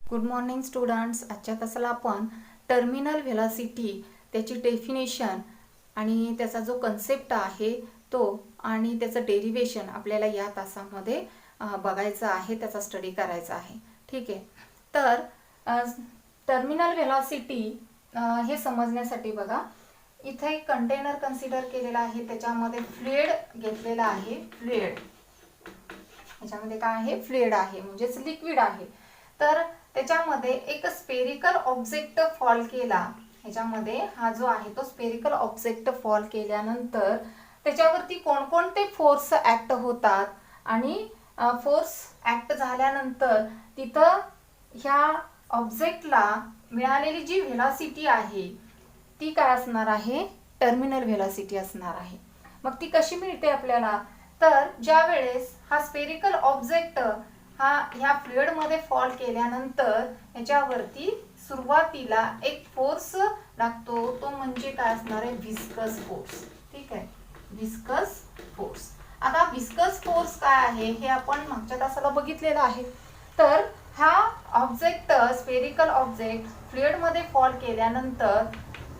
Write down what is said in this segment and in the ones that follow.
Good morning students. आजच्या तासाला आपण टर्मिनल व्हेलॉसिटी, त्याची डेफिनेशन आणि त्याचा जो कन्सेप्ट आहे तो आणि त्याचं डेरिवेशन आपल्याला या तासामध्ये बघायचं आहे, त्याचा स्टडी करायचा आहे. ठीक आहे. तर टर्मिनल व्हेलॉसिटी हे समजण्यासाठी बघा, इथे एक कंटेनर कन्सिडर केलेला आहे, त्याच्यामध्ये फ्लुइड घेतलेला आहे. फ्लुइड याच्यामध्ये काय आहे? फ्लुइड आहे, म्हणजेच लिक्विड आहे. तर त्याच्यामध्ये एक स्पेरिकल ऑब्जेक्ट फॉल केला. ह्याच्यामध्ये हा जो आहे तो स्पेरिकल ऑब्जेक्ट फॉल केल्यानंतर त्याच्यावरती कोणकोणते फोर्स ऍक्ट होतात आणि फोर्स ऍक्ट झाल्यानंतर तिथं ह्या ऑब्जेक्टला मिळालेली जी व्हेलॉसिटी आहे ती काय असणार आहे? टर्मिनल व्हेलॉसिटी असणार आहे. मग ती कशी मिळते आपल्याला? तर ज्या वेळेस हा स्पेरिकल ऑब्जेक्ट हा ह्या फ्लुइड मध्ये फॉल केल्यानंतर ह्याच्यावरती सुरुवातीला एक फोर्स लागतो, तो म्हणजे काय असणार आहे? Viscous force. ठीक आहे, व्हिस्कस फोर्स. आता व्हिस्कस फोर्स काय आहे हे आपण मागच्या तासाला बघितलेलं आहे. तर हा ऑब्जेक्ट, स्पेरिकल ऑब्जेक्ट फ्लुइड मध्ये फॉल केल्यानंतर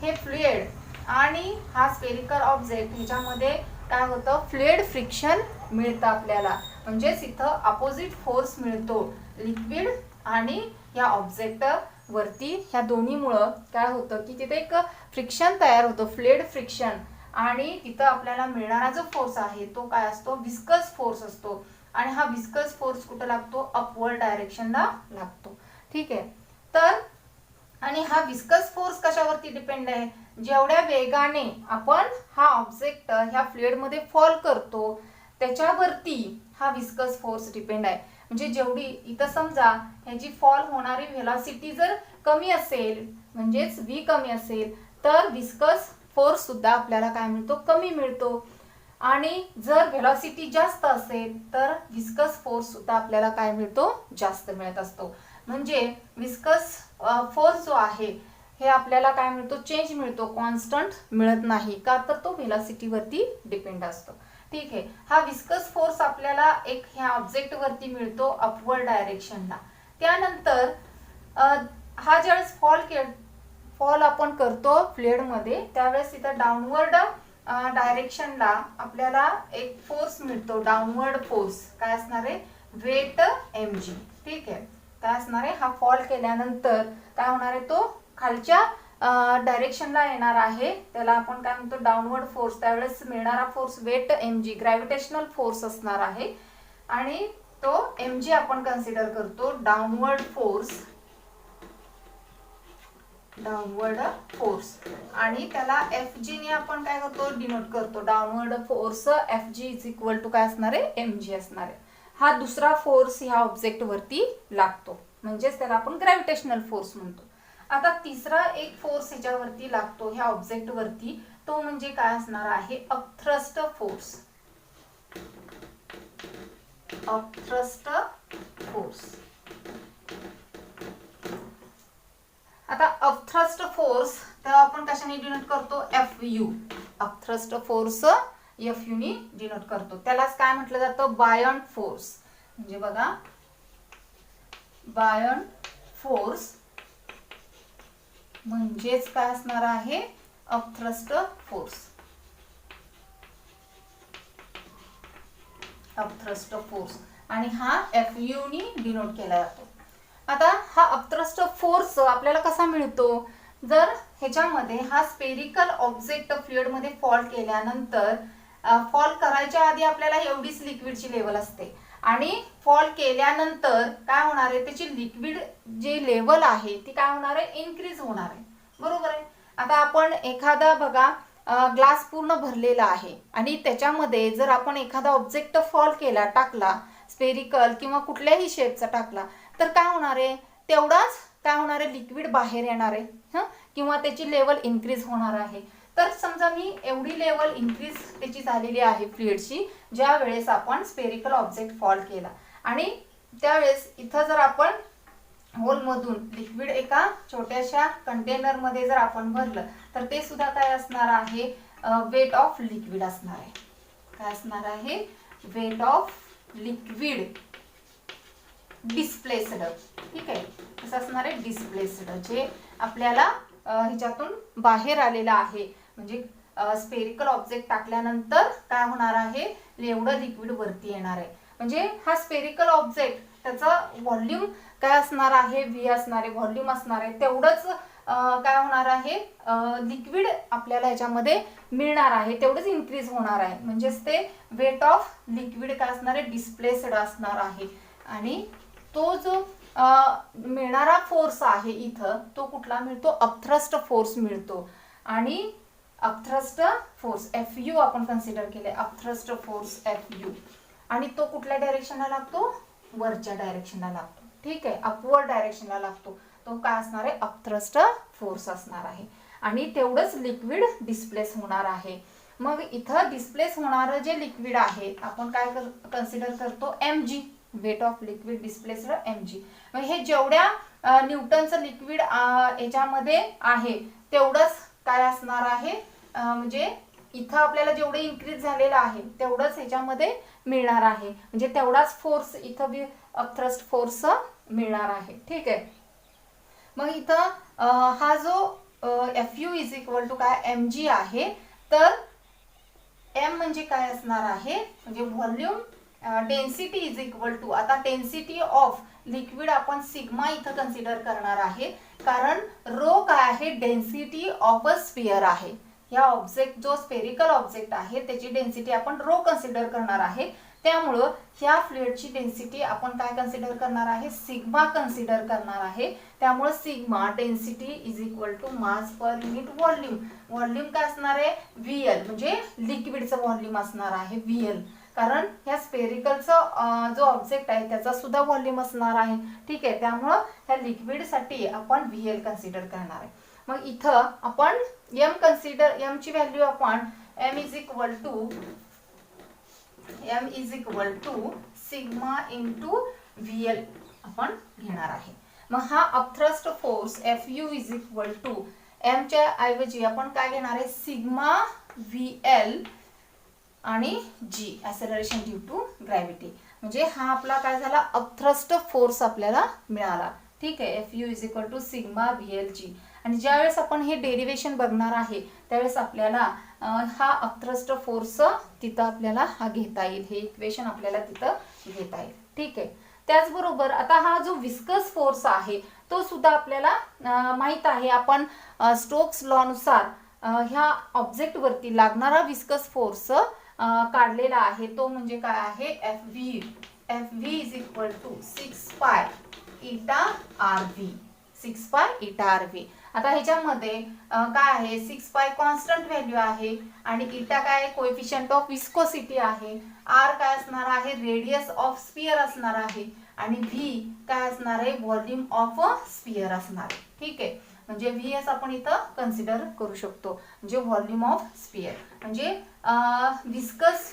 हे फ्लुइड आणि हा स्पेरिकल ऑब्जेक्ट ह्याच्यामध्ये काय होतं? फ्लुइड फ्रिक्शन मिळतं आपल्याला, म्हणजेच इथं अपोजिट फोर्स मिळतो लिक्विड आणि या ऑब्जेक्ट वरती. ह्या दोन्हीमुळं काय होतं की तिथे एक फ्रिक्शन तयार होतं, फ्लुइड फ्रिक्शन, आणि तिथं आपल्याला मिळणारा जो फोर्स आहे तो काय असतो? व्हिस्कस फोर्स असतो. आणि हा व्हिस्कस फोर्स कुठं लागतो? अपवर्ड डायरेक्शनला लागतो. ठीक आहे. तर आणि हा व्हिस्कस फोर्स कशावरती डिपेंड आहे? जेवढ्या वेगाने आपण हा ऑब्जेक्ट ह्या फ्लुइड मध्ये फॉल करतो त्याच्यावरती हा व्हिस्कस फोर्स डिपेंड आहे. म्हणजे जेवढी इथं समजा ह्याची फॉल होणारी व्हेलॉसिटी जर कमी असेल, म्हणजेच v कमी असेल, तर व्हिस्कस फोर्स सुद्धा आपल्याला काय मिळतो? कमी मिळतो. आणि जर व्हेलॉसिटी जास्त असेल तर व्हिस्कस फोर्स सुद्धा आपल्याला काय मिळतो? जास्त मिळत असतो. म्हणजे व्हिस्कस फोर्स जो आहे हे आपल्याला काय मिळतो? चेंज मिळतो, कॉन्स्टंट मिळत नाही. का? तर तो व्हेलॉसिटी वरती डिपेंड असतो. ठीक आहे. हा व्हिस्कस फोर्स आपल्याला एक ह्या ऑब्जेक्ट वरती मिळतो अपवर्ड डायरेक्शनला. त्यानंतर हा ज्यावेळेस फॉल आपण करतो फ्लुइड मध्ये, त्यावेळेस इथं डाऊनवर्ड डायरेक्शनला आपल्याला एक फोर्स मिळतो, डाऊनवर्ड फोर्स. काय असणार आहे? Weight mg. ठीक आहे. काय असणार आहे? हा फॉल केल्यानंतर काय होणार आहे? तो खालच्या डायरेक्शनला येणार आहे, त्याला आपण काय म्हणतो? Downward force. त्यावेळेस मिळणारा force weight mg, gravitational force असणार आहे. आणि तो mg आपण कन्सिडर करतो डाऊनवर्ड फोर्स, डाऊनवर्ड फोर्स. आणि त्याला fg ने आपण काय करतो? डिनोट करतो. Downward force fg is equal to काय असणार आहे? mg असणार आहे. हा दुसरा फोर्स ह्या ऑब्जेक्ट वरती लागतो, म्हणजेच त्याला आपण ग्रॅव्हिटेशनल फोर्स म्हणतो. आता तिसरा एक फोर्स ह्याच्यावरती लागतो ह्या ऑब्जेक्ट वरती, तो म्हणजे काय असणार आहे? Upthrust force. Upthrust force. आता अपथ्रस्ट फोर्स तर आपण कशाने डिनोट करतो? fu. अपथ्रस्ट फोर्स fu ने डिनोट करतो. त्यालाच काय म्हटलं जातं? बायॉन्ट फोर्स. म्हणजे बघा, बायॉन्ट फोर्स म्हणजेच काय असणार आहे? Upthrust force. Upthrust force. आणि हा fu ने डिनोट केला जातो. आता हा अपथ्रस्ट फोर्स आपल्याला कसा मिळतो? जर ह्याच्यामध्ये हा स्पेरिकल ऑब्जेक्ट फ्लुइड मध्ये फॉल केल्यानंतर, फॉल करायच्या आधी आपल्याला एवढीच लिक्विडची लेवल असते, आणि फॉल केल्यानंतर काय होणार आहे? त्याची लिक्विड जी लेवल आहे ती काय होणार आहे? इन्क्रीज होणार आहे. बरोबर आहे. आता आपण एखादा बघा ग्लास पूर्ण भरलेला आहे आणि त्याच्यामध्ये जर आपण एखादा ऑब्जेक्ट फॉल केला, टाकला, स्पेरिकल किंवा कुठल्याही शेपचा टाकला, तर काय होणार आहे? तेवढाच काय होणार आहे? लिक्विड बाहेर येणार आहे, किंवा त्याची लेवल इन्क्रीज होणार आहे. तर समजा मी एवढी लेवल इन्क्रीज त्याची झालेली आहे फ्लुइडची ज्या वेळेस आपण स्पेरिकल ऑब्जेक्ट फॉल केला, आणि त्यावेळेस इथं जर आपण होलमधून लिक्विड एका छोट्याशा कंटेनरमध्ये जर आपण भरलं तर ते सुद्धा काय असणार आहे, वेट ऑफ लिक्विड असणार आहे. काय असणार आहे, वेट ऑफ लिक्विड डिस्प्लेस्ड. ठीक आहे, कसं असणार आहे, डिस्प्लेस्ड, जे आपल्याला ह्याच्यातून बाहेर आलेला आहे. म्हणजे स्पेरिकल ऑब्जेक्ट टाकल्यानंतर काय होणार आहे, एवढं लिक्विड वरती येणार आहे. म्हणजे हा स्पेरिकल ऑब्जेक्ट त्याचा व्हॉल्यूम काय असणार आहे, व्ही असणार आहे, व्हॉल्यूम असणार आहे. तेवढंच काय होणार आहे, लिक्विड आपल्याला याच्यामध्ये मिळणार आहे, तेवढंच इन्क्रीज होणार आहे. म्हणजेच ते वेट ऑफ लिक्विड काय असणार आहे, डिस्प्लेस्ड असणार आहे. आणि तो जो मिळणारा फोर्स आहे इथं, तो कुठला मिळतो, अपथ्रस्ट फोर्स मिळतो. आणि अपथ्रस्ट फोर्स FU आपण कन्सिडर केले, अपथ्रस्ट फोर्स FU. आणि तो कुठल्या डायरेक्शनला लागतो, वरच्या डायरेक्शनला लागतो. ठीक आहे, अपवर्ड डायरेक्शनला लागतो. तो काय असणार आहे, अपथ्रस्ट फोर्स असणार आहे. आणि तेवढंच लिक्विड डिस्प्लेस होणार आहे. मग इथं डिस्प्लेस होणारं जे लिक्विड आहे आपण काय कन्सिडर करतो, mg, weight of liquid displaced mg. मग हे जेवढ्या न्यूटनचं लिक्विड याच्यामध्ये आहे तेवढंच काय असणार आहे, म्हणजे इथं आपल्याला जेवढे इन्क्रीज झालेलं आहे तेवढंच ह्याच्यामध्ये मिळणार आहे. म्हणजे तेवढाच फोर्स इथं बी अपथ्रस्ट फोर्स मिळणार आहे. ठीक आहे, मग इथं हा जो FU इज इक्वल टू काय, mg आहे. तर m म्हणजे काय असणार आहे, म्हणजे volume density is equal to, आता डेन्सिटी ऑफ लिक्विड आपण सिग्मा इथं कन्सिडर करणार आहे. कारण रो काय आहे, डेन्सिटी ऑफ अ स्फिअर आहे. या ऑब्जेक्ट जो स्पेरिकल ऑब्जेक्ट आहे त्याची डेन्सिटी आपण रो कन्सिडर करणार आहे. त्यामुळं ह्या फ्लुइडची डेन्सिटी आपण काय कन्सिडर करणार आहे, सिग्मा कन्सिडर करणार आहे. त्यामुळे sigma density is equal to mass per unit volume. Volume काय असणार आहे, VL, म्हणजे लिक्विडचं व्हॉल्यूम असणार आहे VL. कारण ह्या स्पेरिकलचा जो ऑब्जेक्ट आहे त्याचा सुद्धा व्हॉल्यूम असणार आहे. ठीक आहे, त्यामुळं ह्या लिक्विडसाठी आपण VL कन्सिडर करणार आहे. मग इथं आपण m ची व्हॅल्यू आपण m is equal to sigma into VL आपण घेणार आहे. मग हा upthrust force FU is equal to m च्या ऐवजी आपण काय घेणार आहे, सिग्मा VL आणि G, acceleration due to gravity. म्हणजे हा आपला काय झाला, अपथ्रस्ट फोर्स आपल्याला मिळाला. ठीक आहे, FU is equal to sigma VLG. आणि ज्यावेळेस आपण हे डेरिवेशन बघणार आहे त्यावेळेस आपल्याला हा अपथ्रस्ट फोर्स तिथं आपल्याला हा घेता येईल, हे इक्वेशन आपल्याला तिथं घेता येईल. ठीक आहे, त्याचबरोबर आता हा जो विस्कस फोर्स आहे तो सुद्धा आपल्याला माहित आहे. आपण स्टोक्स लॉ नुसार ह्या ऑब्जेक्ट वरती लागणारा विस्कस फोर्स काढलेला आहे. तो म्हणजे काय आहे, FV is equal to 6 pi इटा RV, 6 पाय इटा RV. आता ह्याच्यामध्ये काय आहे, 6 पाय कॉन्स्टंट व्हॅल्यू आहे आणि इटा काय, कोएफिशियंट ऑफ विस्कोसिटी आहे. R काय असणार आहे, रेडियस ऑफ स्फिअर असणार आहे. आणि V काय असणार आहे, व्हॉल्यूम ऑफ स्फिअर असणार आहे. ठीक आहे, म्हणजे VS आपण इथं कन्सिडर करू शकतो, म्हणजे व्हॉल्यूम ऑफ स्फिअर. म्हणजे विस्कस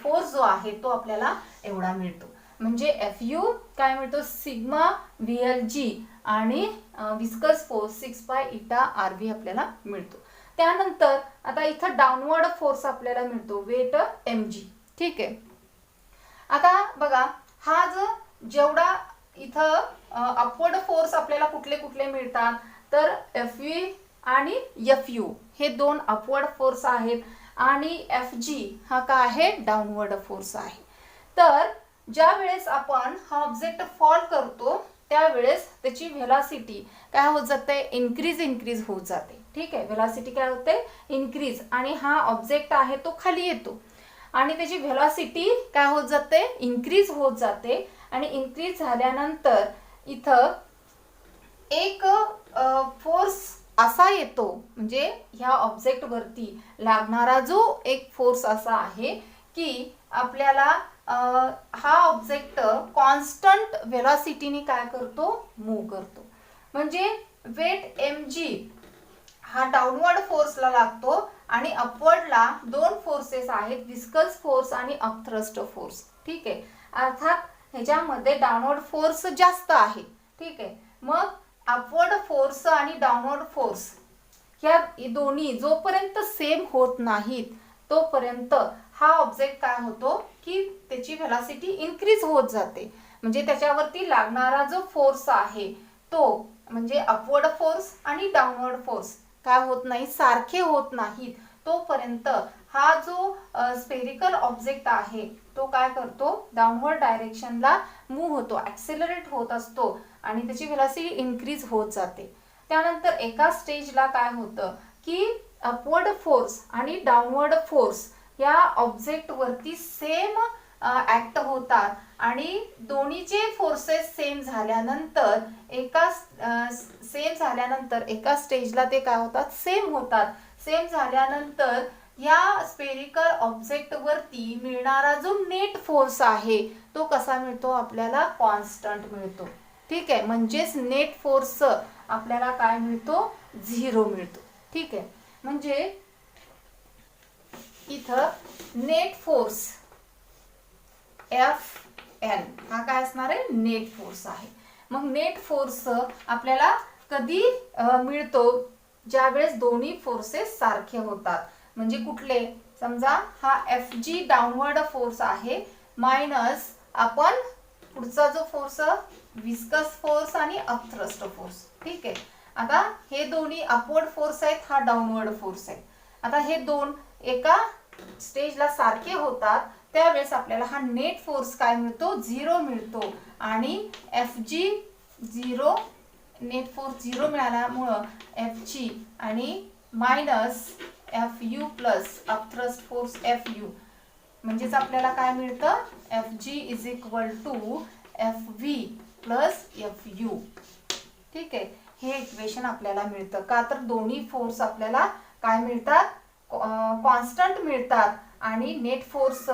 फोर्स जो आहे तो आपल्याला एवढा मिळतो. म्हणजे FU काय मिळतो, सिग्मा VLG आणि विस्कस फोर्स 6 पाय इटा RV आपल्याला मिळतो. त्यानंतर आता इथं डाऊनवर्ड फोर्स आपल्याला मिळतो, वेट mg. ठीक आहे, आता बघा हा जो जेवढा इथं अपवर्ड फोर्स आपल्याला कुठले कुठले मिळतात, तर FV आणि FU हे दोन अपवर्ड फोर्स आहेत आणि FG हा काय आहे, डाऊनवर्ड फोर्स आहे. तर ज्या वेळेस आपण हा ऑब्जेक्ट फॉल करतो त्यावेळेस त्याची व्हेलॉसिटी काय होत जाते, इन्क्रीज होत जाते. ठीक आहे, व्हेलॉसिटी काय होते, इन्क्रीज. आणि हा ऑब्जेक्ट आहे तो खाली येतो आणि त्याची व्हेलॉसिटी काय होत जाते, इन्क्रीज होत जाते. आणि इन्क्रीज झाल्यानंतर इथं एक फोर्स असा येतो, म्हणजे ह्या ऑब्जेक्ट वरती लागणारा जो एक फोर्स असा आहे की आपल्याला हा ऑब्जेक्ट कॉन्स्टंट व्हेलॉसिटीने काय करतो, मूव्ह करतो. म्हणजे वेट mg हा डाऊनवर्ड फोर्सला लागतो आणि अपवर्डला दोन फोर्सेस आहेत, विस्कस फोर्स आणि अपथ्रस्ट फोर्स. ठीक आहे, अर्थात ह्याच्यामध्ये डाऊनवर्ड फोर्स जास्त आहे. ठीक आहे, मग अपवर्ड फोर्स आणि डाऊनवर्ड फोर्स ह्या दोन्ही जोपर्यंत सेम होत नाहीत तोपर्यंत हा ऑब्जेक्ट काय होतो की त्याची व्हेलॉसिटी इन्क्रीज होत जाते. म्हणजे त्याच्यावरती लागणारा जो फोर्स आहे तो म्हणजे अपवर्ड फोर्स आणि डाऊनवर्ड फोर्स काय होत नाही, सारखे होत नाहीत तोपर्यंत हा जो स्पेरिकल ऑब्जेक्ट आहे तो काय करतो, डाऊनवर्ड डायरेक्शनला मूव्ह होतो, ऍक्सेलरेट होत असतो आणि त्याची व्हेलॉसिटी इन्क्रीज होत जाते. त्यानंतर एका स्टेजला काय होतं की अपवर्ड फोर्स आणि डाऊनवर्ड फोर्स या ऑब्जेक्ट वरती सेम ऍक्ट होतात आणि दोन्हीचे फोर्सेस सेम झाल्यानंतर एका स्टेजला ते काय होतात, सेम होतात. सेम झाल्यानंतर या स्पेरिकल ऑब्जेक्ट वरती मिळणारा जो नेट फोर्स आहे तो कसा मिळतो, आपल्याला कॉन्स्टंट मिळतो. ठीक आहे, म्हणजेच नेट फोर्स आपल्याला काय मिळतो, 0 मिळतो. ठीक आहे, म्हणजे इथं नेट फोर्स FN हा काय असणार आहे, नेट फोर्स आहे. मग नेट फोर्स आपल्याला कधी मिळतो, ज्या वेळेस दोन्ही फोर्सेस सारखे होतात. म्हणजे कुठले, समजा हा FG डाऊनवर्ड फोर्स आहे मायनस आपण पुढचा जो फोर्स विस्कस फोर्स आणि अपथ्रस्ट फोर्स. ठीक आहे, आता हे दोन्ही अपवर्ड फोर्स आहेत, हा डाऊनवर्ड फोर्स आहे. आता हे दोन एका स्टेजला सारखे होतात त्यावेळेस आपल्याला हा नेट फोर्स काय मिळतो, 0 मिळतो आणि FG 0 नेट फोर्स 0 मिळाल्यामुळं FG आणि minus FU plus upthrust force FU म्हणजेच आपल्याला काय मिळतं, FG is equal to FV plus FU. ठीक आहे, हे इक्वेशन आपल्याला मिळतं. का तर दोन्ही फोर्स आपल्याला काय मिळतात, कॉन्स्टंट मिळतात आणि नेट फोर्स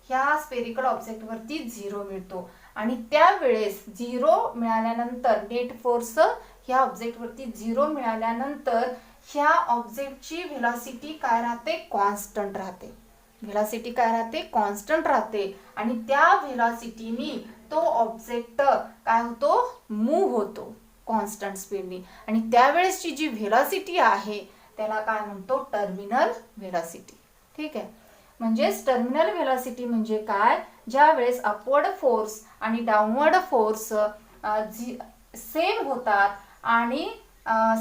ह्या स्पेरिकल ऑब्जेक्ट वरती 0 मिळतो. आणि त्यावेळेस 0 मिळाल्यानंतर नेट फोर्स ह्या ऑब्जेक्ट वरती 0 मिळाल्यानंतर ह्या ऑब्जेक्टची व्हेलॉसिटी काय राहते, कॉन्स्टंट राहते. व्हेलॉसिटी काय राहते, कॉन्स्टंट राहते आणि त्या व्हेलॉसिटीनी तो ऑब्जेक्ट काय होतो, मूव्ह होतो कॉन्स्टंट स्पीडनी. आणि त्यावेळेसची जी व्हेलॉसिटी आहे त्याला काय म्हणतो, टर्मिनल व्हेलॉसिटी. ठीक आहे, म्हणजेच टर्मिनल व्हेलॉसिटी म्हणजे काय, ज्या वेळेस अपवर्ड फोर्स आणि डाऊनवर्ड फोर्स सेम होतात आणि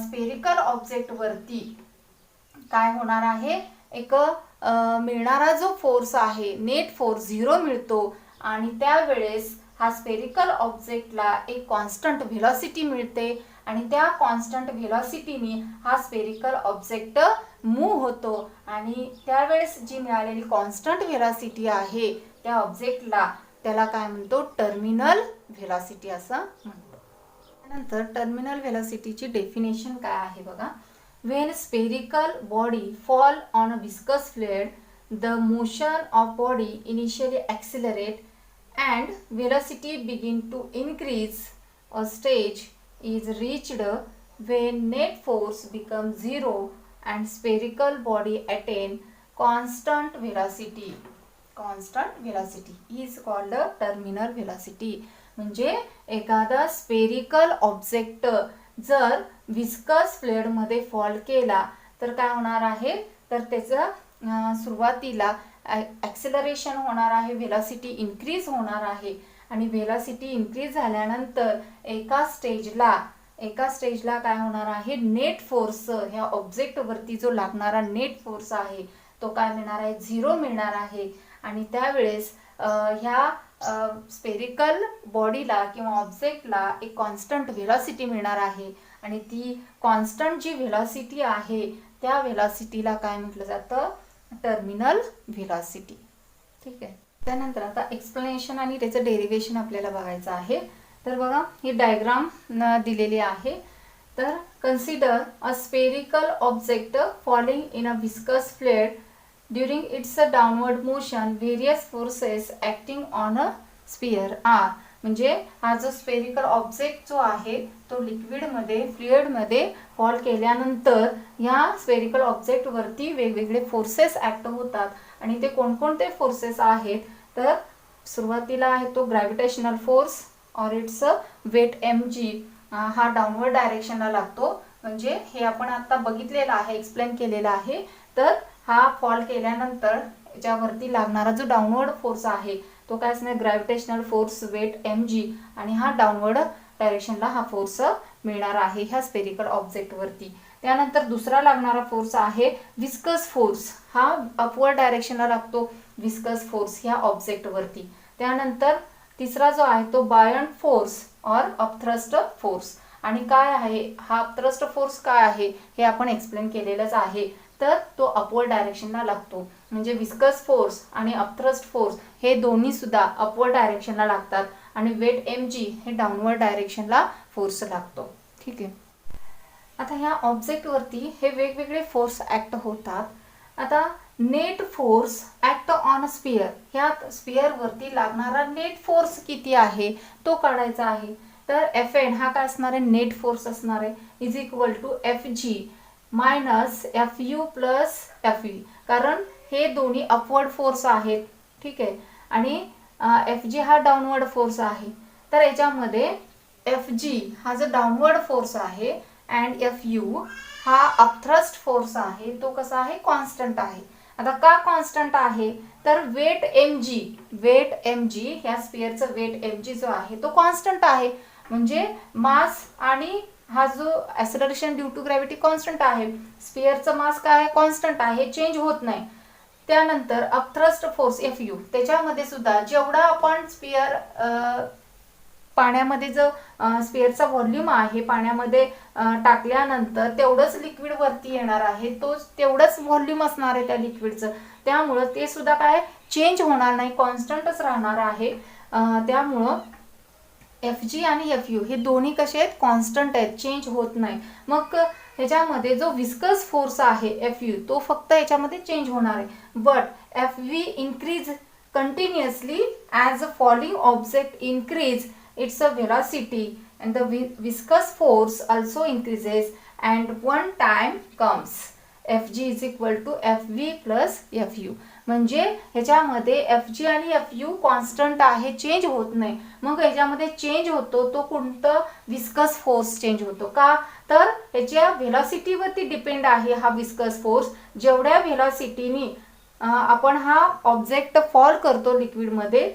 स्पेरिकल ऑब्जेक्ट वरती काय होणार आहे, एक मिळणारा जो फोर्स आहे नेट फोर्स 0 मिळतो आणि त्यावेळेस हा स्पेरिकल ऑब्जेक्टला एक कॉन्स्टंट व्हेलॉसिटी मिळते आणि त्या कॉन्स्टंट व्हेलॉसिटीने हा स्पेरिकल ऑब्जेक्ट मूव्ह होतो आणि त्यावेळेस जी मिळालेली कॉन्स्टंट व्हेलॉसिटी आहे त्या ऑब्जेक्टला त्याला काय म्हणतो, टर्मिनल व्हेलॉसिटी असं म्हणतो. त्यानंतर टर्मिनल व्हेलॉसिटीची डेफिनेशन काय आहे बघा. When spherical body fall on a viscous fluid, the motion of body initially accelerate and velocity begin to increase. A stage is reached when net force becomes 0 and spherical body attain constant velocity. Constant velocity is called a terminal velocity. म्हणजे एखादा spherical object जर viscous fluid मध्ये fall केला तर काय होणार आहे, तर त्याचं सुरुवातीला ॲक्सेलरेशन होणार आहे, व्हेलॉसिटी इन्क्रीज होणार आहे आणि व्हेलॉसिटी इन्क्रीज झाल्यानंतर एका स्टेजला काय होणार आहे, नेट फोर्स ह्या ऑब्जेक्ट वरती जो लागणारा नेट फोर्स आहे तो काय मिळणार आहे, 0 मिळणार आहे आणि त्यावेळेस ह्या स्पेरिकल बॉडीला किंवा ऑब्जेक्टला एक कॉन्स्टंट व्हेलॉसिटी मिळणार आहे आणि ती कॉन्स्टंट जी व्हेलॉसिटी आहे त्या व्हेलॉसिटीला काय म्हटलं जातं, टर्मिनल व्हेलॉसिटी. ठीक आहे, त्यानंतर आता एक्सप्लेनेशन आणि त्याचं डेरिव्हेशन आपल्याला बघायचं आहे. तर बघा ही डायग्राम दिलेली आहे. तर consider a spherical object falling in a viscous fluid. During its downward motion, various forces acting on a sphere are. म्हणजे हा जो स्पेरिकल ऑब्जेक्ट जो आहे तो फ्लुइडमध्ये फॉल केल्यानंतर या स्पेरिकल ऑब्जेक्ट वरती वेगवेगळे फोर्सेस ऍक्ट होतात आणि ते कोणकोणते फोर्सेस आहेत तर सुरुवातीला आहे तो ग्रॅव्हिटेशनल फोर्स और इट्स वेट mg हा डाऊनवर्ड डायरेक्शनला लागतो. म्हणजे हे आपण आता बघितलेलं आहे, एक्सप्लेन केलेलं आहे. तर हा फॉल केल्यानंतर याच्यावरती लागणारा जो डाऊनवर्ड फोर्स आहे तो काय असणार, ग्रॅव्हिटेशनल फोर्स वेट mg, आणि हा डाऊनवर्ड डायरेक्शनला हा फोर्स मिळणार आहे ह्या स्पेरिकल ऑब्जेक्ट वरती. त्यानंतर दुसरा लागणारा फोर्स आहे विस्कस फोर्स, हा अपवर्ड डायरेक्शनला लागतो विस्कस फोर्स ह्या ऑब्जेक्ट वरती. त्यानंतर तिसरा जो आहे तो बायंट फोर्स और अपथ्रस्ट फोर्स. आणि काय आहे हा अपथ्रस्ट फोर्स काय आहे हे आपण एक्सप्लेन केलेलंच आहे. तर तो अपवर्ड डायरेक्शनला लागतो. म्हणजे विस्कस फोर्स आणि अपथ्रस्ट फोर्स हे दोन्ही सुद्धा अपवर्ड डायरेक्शनला लागतात आणि वेट mg हे डाऊनवर्ड डायरेक्शनला फोर्स लागतो. ठीक आहे. आता ह्या ऑब्जेक्ट वरती हे वेगवेगळे फोर्स ऍक्ट होतात. आता net force act on sphere, ह्या स्फिअर वरती लागणारा नेट फोर्स किती आहे तो काढायचा आहे. तर Fn हा काय असणार आहे, नेट फोर्स असणार आहे, is equal to Fg minus Fu plus Fe, कारण हे दोन्ही अपवर्ड फोर्स आहेत. ठीक आहे. आणि Fg हा डाऊनवर्ड फोर्स आहे. तर याच्यामध्ये Fg हा जो डाऊनवर्ड फोर्स आहे अँड Fu हा अपथ्रस्ट फोर्स आहे, तो कसा आहे, कॉन्स्टंट आहे. आता का कॉन्स्टंट आहे, तर वेट mg ह्या स्फिअरचं वेट mg जो आहे तो कॉन्स्टंट आहे. म्हणजे मास आणि हा जो acceleration due to gravity constant आहे, स्फिअरचं मास काय आहे, कॉन्स्टंट आहे, चेंज होत नाही. त्यानंतर अपथ्रस्ट फोर्स Fu, त्याच्यामध्ये सुद्धा जेवढा आपण स्फिअर पाण्यामध्ये जो स्फिअरचा व्हॉल्यूम आहे पाण्यामध्ये टाकल्यानंतर तेवढंच लिक्विड वरती येणार आहे, तो तेवढंच व्हॉल्यूम असणार आहे त्या लिक्विडचं. त्यामुळं ते सुद्धा काय चेंज होणार नाही, कॉन्स्टंटच राहणार आहे. त्यामुळं Fg आणि Fu हे दोन्ही कसे आहेत, कॉन्स्टंट आहेत, चेंज होत नाही. मग ह्याच्यामध्ये जो विस्कस फोर्स आहे Fu तो फक्त याच्यामध्ये चेंज होणार आहे. But Fv increase continuously as a falling object increase its a velocity and the viscous force also increases and one time comes Fg is equal to Fv plus Fu. म्हणजे ह्याच्यामध्ये Fg आणि Fu constant आहे, change होत नाही. मग ह्याच्यामध्ये change होतो तो कोणतं, विस्कस फोर्स चेंज होतो. का, तर ह्याच्या व्हेलॉसिटीवरती डिपेंड आहे हा विस्कस फोर्स. जेवढ्या व्हेलॉसिटीनी आपण हा ऑब्जेक्ट फॉल करतो लिक्विडमध्ये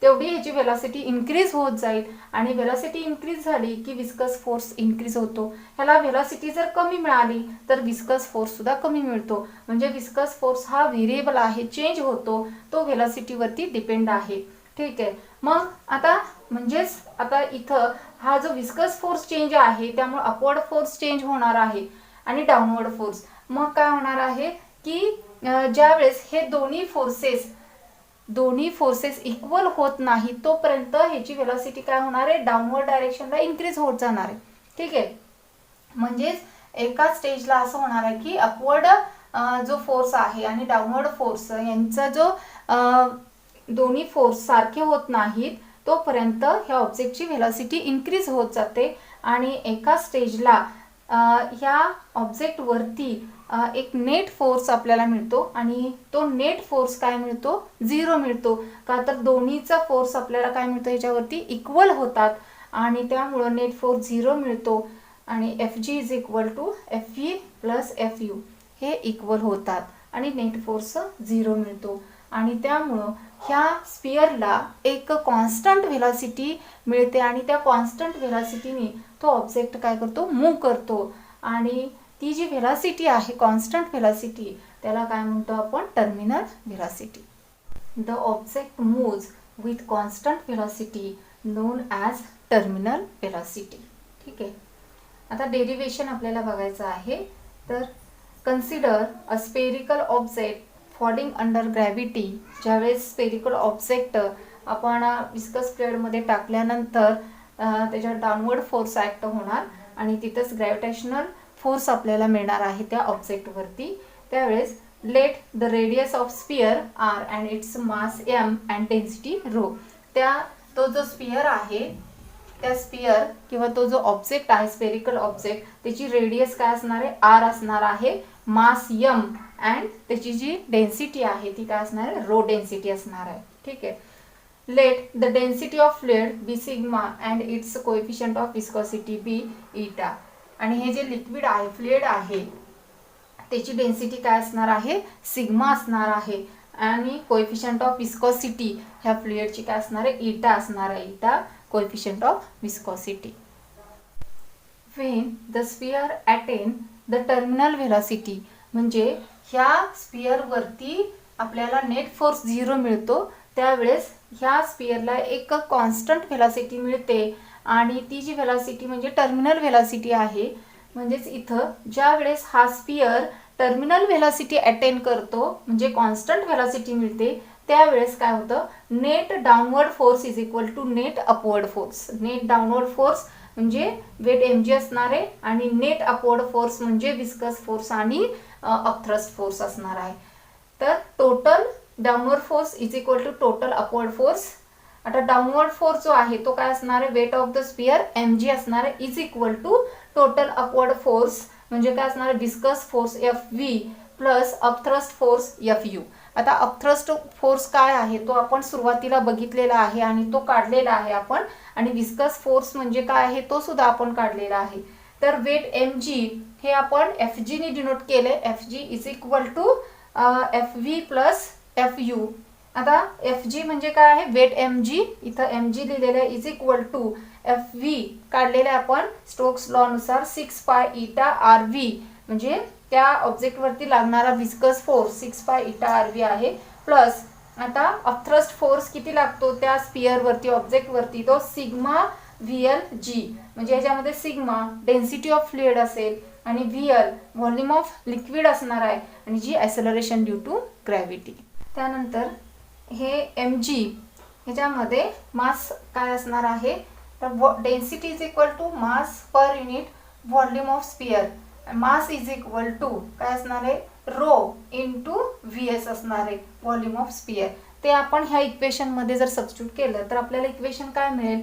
तेवढी ह्याची व्हेलॉसिटी इन्क्रीज होत जाईल आणि व्हेलॉसिटी इन्क्रीज झाली की विस्कस फोर्स इन्क्रीज होतो. ह्याला व्हेलॉसिटी जर कमी मिळाली तर विस्कस फोर्स सुद्धा कमी मिळतो. म्हणजे विस्कस फोर्स हा व्हेरिएबल आहे, चेंज होतो, तो व्हेलॉसिटीवरती डिपेंड आहे. ठीक आहे. मग आता म्हणजेच आता इथं हा जो विस्कस फोर्स चेंज आहे त्यामुळे अपवर्ड फोर्स चेंज होणार आहे आणि डाऊनवर्ड फोर्स. मग काय होणार आहे की ज्यावेळेस हे दोन्ही फोर्सेस इक्वल होत नाही तोपर्यंत ह्याची व्हेलॉसिटी काय होणार आहे, डाऊनवर्ड डायरेक्शनला इन्क्रीज होत जाणार आहे. ठीक आहे. म्हणजेच एका स्टेजला असं होणार आहे की अपवर्ड जो फोर्स आहे आणि डाऊनवर्ड फोर्स यांचा जो दोन्ही फोर्स सारखे होत नाहीत तोपर्यंत ह्या ऑब्जेक्टची व्हेलॉसिटी इन्क्रीज होत जाते आणि एका स्टेजला ह्या ऑब्जेक्ट वरती एक नेट फोर्स आपल्याला मिळतो आणि तो नेट फोर्स काय मिळतो, 0 मिळतो. का तर दोन्हीचा फोर्स आपल्याला काय मिळतो, ह्याच्यावरती इक्वल होतात आणि त्यामुळं नेट फोर्स 0 मिळतो आणि Fg is equal to Fe plus Fu हे इक्वल होतात आणि नेट फोर्स 0 मिळतो. आणि त्यामुळं ह्या स्फिअरला एक कॉन्स्टंट व्हेलॉसिटी मिळते आणि त्या कॉन्स्टंट व्हेलॉसिटीने तो ऑब्जेक्ट काय करतो, मूव्ह करतो. आणि ती जी व्हेलॉसिटी आहे कॉन्स्टंट व्हेलॉसिटी त्याला काय म्हणतो आपण, terminal velocity. The object moves with constant velocity non as terminal velocity. ठीक आहे. आता डेरिवेशन आपल्याला बघायचं आहे. तर consider a spherical object falling under gravity. ज्यावेळेस स्पेरिकल ऑब्जेक्ट आपण विस्कस फ्लुइडमध्ये टाकल्यानंतर त्याच्यावर डाऊनवर्ड फोर्स ॲक्ट होणार आणि तिथंच ग्रॅव्हिटेशनल फोर्स आपल्याला मिळणार आहे त्या ऑब्जेक्टवरती. त्यावेळेस let the radius of sphere R and its mass m and density rho. तो जो स्फिअर आहे त्या स्फिअर किंवा तो जो ऑब्जेक्ट आहे स्पेरिकल ऑब्जेक्ट त्याची रेडियस काय असणार आहे, r असणार आहे, मास m अँड त्याची जी डेन्सिटी आहे ती काय असणार आहे, रो डेन्सिटी असणार आहे. ठीक आहे. let the density of fluid be sigma and its coefficient of viscosity be eta. आणि हे जे लिक्विड आहे, फ्लुइड आहे, त्याची डेन्सिटी काय असणार आहे, सिग्मा असणार आहे आणि कोएफिशिएंट ऑफ विस्कोसिटी ह्या फ्लुइडची काय असणार आहे, इटा असणार आहे, इटा coefficient of viscosity. when the sphere attain the terminal velocity, म्हणजे ह्या स्फिअर वरती आपल्याला नेट फोर्स 0 मिळतो, त्यावेळेस ह्या स्फिअरला एक कॉन्स्टंट व्हेलॉसिटी मिळते आणि ती जी व्हेलॉसिटी म्हणजे टर्मिनल व्हेलॉसिटी आहे. म्हणजेच इथं ज्या वेळेस हा स्फिअर टर्मिनल व्हेलॉसिटी अटेन करतो म्हणजे कॉन्स्टंट व्हेलॉसिटी मिळते, त्यावेळेस काय होतं, net downward force is equal to net upward force. Net downward force म्हणजे वेट mg असणार आहे आणि नेट अपवर्ड फोर्स म्हणजे विस्कस फोर्स आणि अपथ्रस्ट फोर्स असणार आहे. तर total downward force is equal to total upward force. आता डाउनवर्ड फोर्स जो आहे तो काय असणार आहे, weight of the sphere mg असणार आहे is equal to total upward force म्हणजे काय असणार आहे, viscous force Fv plus upthrust force Fu. आता अपथ्रस्ट फोर्स काय आहे तो आपण सुरुवातीला बघितलेला आहे आणि तो काढलेला आहे आपण, आणि विस्कस फोर्स म्हणजे काय आहे तो सुद्धा आपण काढलेला आहे. तर वेट mg हे आपण Fg ने डिनोट केले. Fg is equal to Fv plus Fu. आता Fg म्हणजे काय आहे, वेट mg, इथं mg लिहिलेलं आहे इज इक्वल टू Fv काढलेले आपण स्टोक्स लॉ नुसार 6 पाय इटा Rv, म्हणजे त्या ऑब्जेक्ट वरती लागणारा विस्कस फोर्स 6 पाय इटा Rv आहे, प्लस आता अपथ्रस्ट फोर्स किती लागतो त्या स्फिअर वरती, ऑब्जेक्ट वरती, तो सिग्मा VLG. म्हणजे याच्यामध्ये सिग्मा डेन्सिटी ऑफ फ्लुइड असेल आणि VL व्हॉल्यूम ऑफ लिक्विड असणार आहे आणि g acceleration due to gravity. त्यानंतर हे mg ह्याच्यामध्ये मास काय असणार आहे, तर density is equal to mass per unit volume of sphere. Mass is equal to काय असणार आहे, रो इंटू VS असणार आहे, व्हॉल्यूम ऑफ स्फिअर. ते आपण ह्या इक्वेशन मध्ये जर सबस्टिट्यूट केलं तर आपल्याला इक्वेशन काय मिळेल,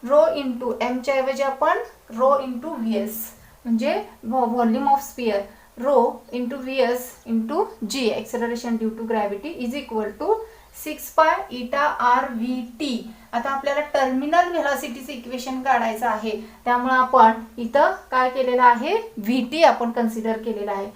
रो इंटू एमच्या ऐवजी आपण रो इंटू VS म्हणजे volume of sphere, rho into VS into G acceleration due to gravity is equal to 6 pi eta RVT. आता आपल्याला टर्मिनल व्हेलॉसिटीचं इक्वेशन काढायचं आहे, त्यामुळे आपण इथं काय केलेलं आहे, VT आपण कन्सिडर केलेला आहे,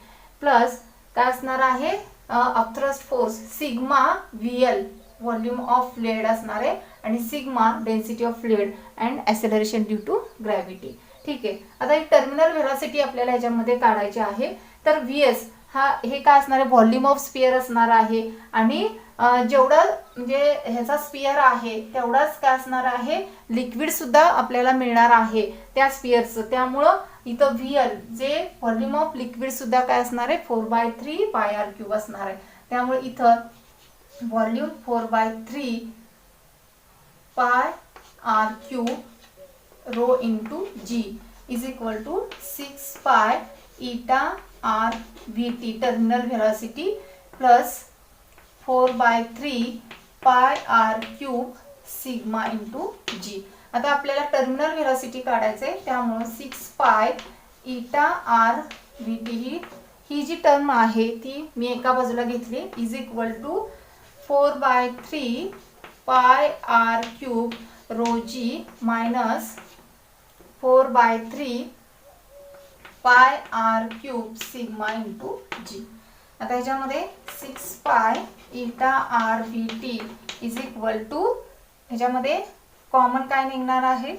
प्लस काय असणार आहे, upthrust force sigma VL volume of fluid असणार आहे आणि sigma density of fluid and acceleration due to gravity. ठीक आहे. आता एक टर्मिनल व्हेलॉसिटी आपल्याला ह्याच्यामध्ये काढायची आहे. तर VS हा हे काय असणार आहे, व्हॉल्यूम ऑफ स्फिअर असणार आहे आणि जेवढा म्हणजे ह्याचा स्फिअर आहे तेवढाच काय असणार आहे, लिक्विड सुद्धा आपल्याला मिळणार आहे त्या स्फिअरचं. त्यामुळं इथं VL जे व्हॉल्यूम ऑफ लिक्विड सुद्धा काय असणार आहे, 4/3 पाय R³ असणार आहे. त्यामुळे इथं volume 4/3 pi R³ rho into G is equal to 6 pi eta RVT terminal velocity plus 4/3 pi R³ sigma into G. आता आपल्याला टर्मिनल व्हेलॉसिटी काढायचे, त्यामुळे 6 पाय इटा RVT ही जी टर्म आहे ती मी एका बाजूला घेतली is equal to 4/3 pi R³ row G minus 4/3 pi R³ sigma into G. आता ह्याच्यामध्ये 6 pi eta RVT is equal to ह्याच्यामध्ये कॉमन काय निघणार आहे,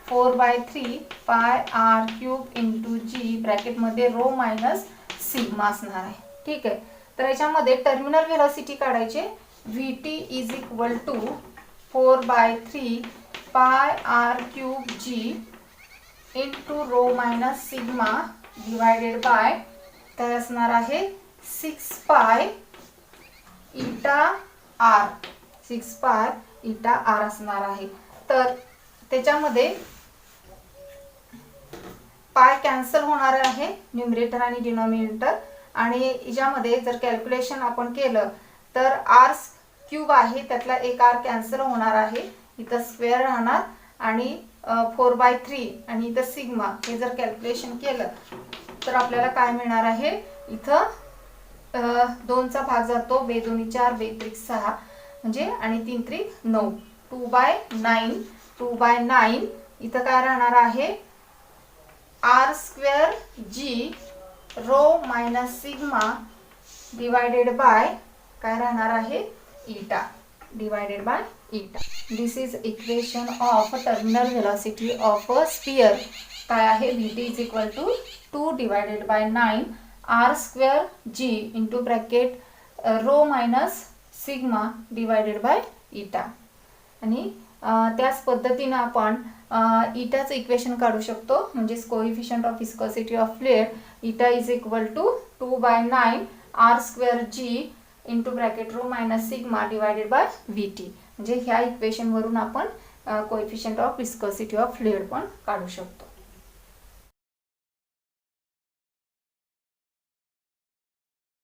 4/3 पाय R³ इंटू G ब्रॅकेटमध्ये रो मायनस सिग्मा असणार आहे. ठीक आहे. तर ह्याच्यामध्ये टर्मिनल व्हेलॉसिटी काढायचे, VT is equal to 4/3 pi R³ G into rho minus sigma divided by काय असणार आहे, 6 पाय इटा R, 6 पाय इटा R असणार आहे. तर त्याच्यामध्ये पाय कॅन्सल होणार आहे न्यूमरेटर आणि डिनॉमिनेटर, आणि याच्यामध्ये जर कॅल्क्युलेशन आपण केलं तर R³ आहे त्यातला एक R कॅन्सल होणार आहे, इथं स्क्वेअर राहणार आणि 4/3 आणि इथं सिग्मा हे जर कॅल्क्युलेशन केलं तर आपल्याला काय मिळणार आहे, इथं 2चा भाग जातो, 2 2 4 2 3 6 म्हणजे आणि 3 3 9 2/9. 2/9 इथं काय राहणार आहे, r² g rho minus sigma divided by काय राहणार आहे, eta divided by eta. This is equation of terminal velocity of a sphere. काय आहे, vt is equal to 2 divided by 9 r² g into bracket rho minus sigma divided by eta. आणि त्याच पद्धतीनं आपण इटाचं equation काढू शकतो, म्हणजेच coefficient of viscosity of fluid. Eta is equal to 2/9 r² g into bracket rho minus sigma divided by vt. म्हणजे ह्या इक्वेशनवरून आपण coefficient of viscosity of fluid पण काढू शकतो.